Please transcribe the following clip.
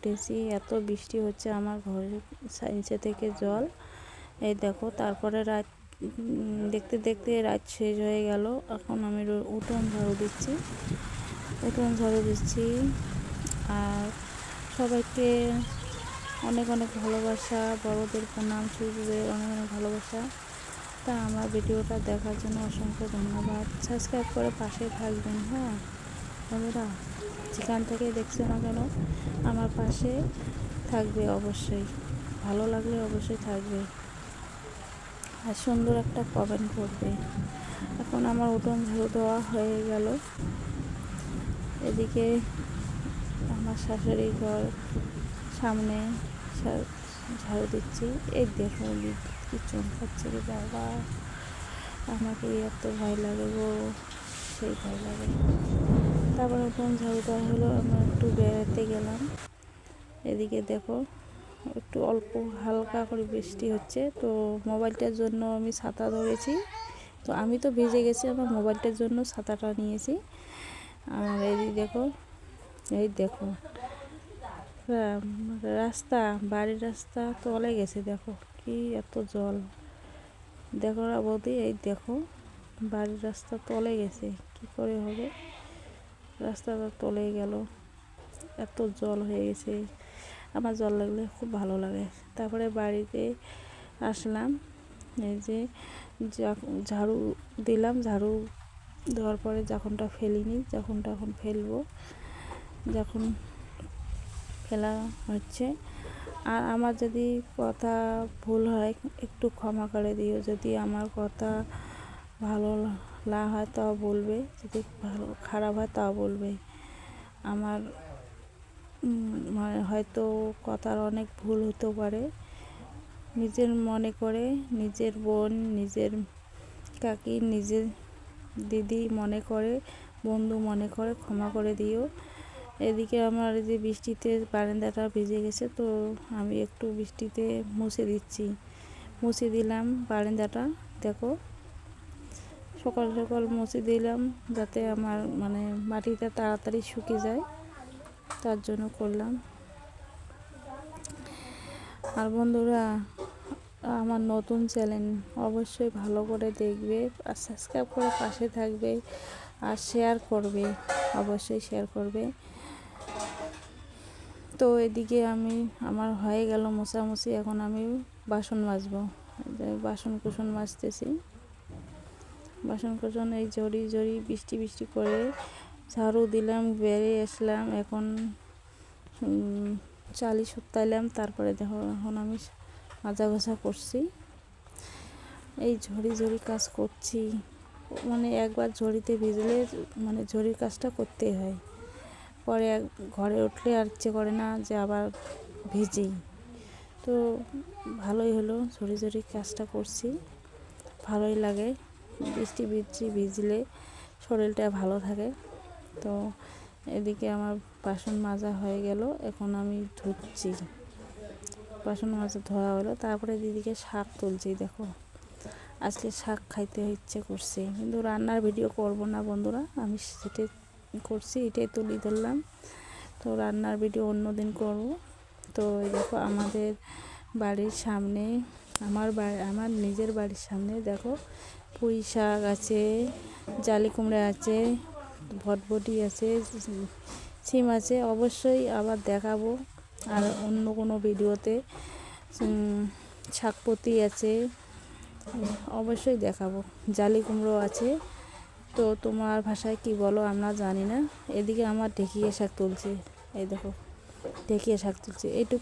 উঠেছি, এত বৃষ্টি হচ্ছে আমার ঘরের নিচে থেকে জল। এই দেখো, তারপরে রাত দেখতে দেখতে রাত শেষ হয়ে গেল। এখন আমি উঠোন ঝাড়ু দিচ্ছি। আর সবাইকে অনেক অনেক ভালোবাসা, বড়দের প্রণাম, ছোটদের অনেক অনেক ভালোবাসা। তা আমার ভিডিওটা দেখার জন্য অসংখ্য ধন্যবাদ। সাবস্ক্রাইব করে পাশে থাকবেন। হ্যাঁ বন্ধুরা, যেখান থেকে দেখছো না কেন আমার পাশে থাকবে অবশ্যই, ভালো লাগলে অবশ্যই থাকবে, আর সুন্দর একটা কমেন্ট করবে। এখন আমার উঠোন ঝাড়ু দেওয়া হয়ে গেল। এদিকে আমার শাশুড়ি ঘর সামনে ঝাড়ু দিচ্ছি। এই দেখো কি চমকাচ্ছে রে বাবা, আমাকে এত ভয় লাগে গো, সেই ভয় লাগে। তারপরে উঠোন ঝাড়ু দেওয়া হলো, আমরা একটু বেড়াতে গেলাম। এদিকে দেখো একটু অল্প হালকা করে বৃষ্টি হচ্ছে, তো মোবাইলটার জন্য আমি ছাতা ধরেছি। তো আমি তো ভিজে গেছি, আমার মোবাইলটার জন্য ছাতাটা নিয়েছি। আর এই দেখো রাস্তা, বাড়ির রাস্তা তলে গেছে। দেখো কি এত জল, দেখো না বৌদি, এই দেখো বাড়ির রাস্তা তলে গেছে, কি করে হবে, রাস্তাটা তলে গেল, এত জল হয়ে গেছে। আমার জল লাগলে খুব ভালো লাগে। তারপরে বাড়িতে আসলাম, এই যে ঝাড়ু দিলাম, ঝাড়ু দেওয়ার পরে যখনটা ফেলিনি, যখনটা এখন ফেলবো, যখন ফেলা হচ্ছে। আর আমার যদি কথা ভুল হয় একটু ক্ষমা করে দিও, যদি আমার কথা ভালো না হয় তাও বলবে, যদি ভালো খারাপ হয় তাও বলবে। আমার হয়তো কথার অনেক ভুল হতে পারে, নিজের মনে করে, নিজের বোন, নিজের কাকি, নিজের দিদি মনে করে, বন্ধু মনে করে ক্ষমা করে দিও। এদিকে আমার যে বৃষ্টিতে বারান্দাটা ভিজে গেছে, তো আমি একটু বৃষ্টিতে মুছে দিলাম বারান্দাটা। দেখো সকাল সকাল মুছে দিলাম, যাতে আমার মাটিটা তাড়াতাড়ি শুকিয়ে যায়, তার জন্য করলাম। আর বন্ধুরা, আমার নতুন চ্যানেল অবশ্যই ভালো করে দেখবে, আর সাবস্ক্রাইব করে পাশে থাকবে, আর শেয়ার করবে, অবশ্যই শেয়ার করবে। তো এদিকে আমার হয়ে গেল মোছামুছি, এখন আমি বাসন মাজবো। বাসন কুসন মাজতেছি, বাসন কুসন এই ঝড়ি বৃষ্টি করে ঝাড়ু দিলাম, বেরিয়ে আসলাম। এখন চালি সত্তাইলাম, তারপরে দেখো এখন আমি মাজা ঘষা করছি। এই ঝড়ি কাজ করছি, একবার ঝড়িতে ভিজলে ঝড়ির কাজটা করতেই হয়। পরে ঘরে উঠলে আর ইচ্ছে করে না যে আবার ভিজি। তো ভালোই হলো, ঝড়ি কাজটা করছি, ভালোই লাগে। বৃষ্টি ভিজলে শরীরটা ভালো থাকে। তো এদিকে আমার বাসন মাজা হয়ে গেল, এখন আমি ধুচ্ছি। বাসন মাজা ধোয়া হলো, তারপরে দিদিকে শাক তুলছি। দেখো আজকে শাক খাইতে ইচ্ছে করছে, কিন্তু রান্নার ভিডিও করব না বন্ধুরা, আমি যেটাই করছি এটাই তুলি ধরলাম। তো রান্নার ভিডিও অন্য দিন করব। তো দেখো আমাদের বাড়ির সামনে, আমার নিজের বাড়ির সামনে দেখো পুঁই শাক আছে, জালি কুমড়া আছে, ভটভটি আছে, সিম আছে। অবশ্যই আবার দেখাবো আর অন্য কোনো ভিডিওতে। শাকপতি আছে, অবশ্যই দেখাবো। জালি কুমড়ো আছে, তো তোমার ভাষায় কি বলো আমরা জানি না। এদিকে আমার ঢেঁকিয়া শাক তুলছি, এই দেখো ঢেঁকিয়া শাক তুলছি এইটুকু।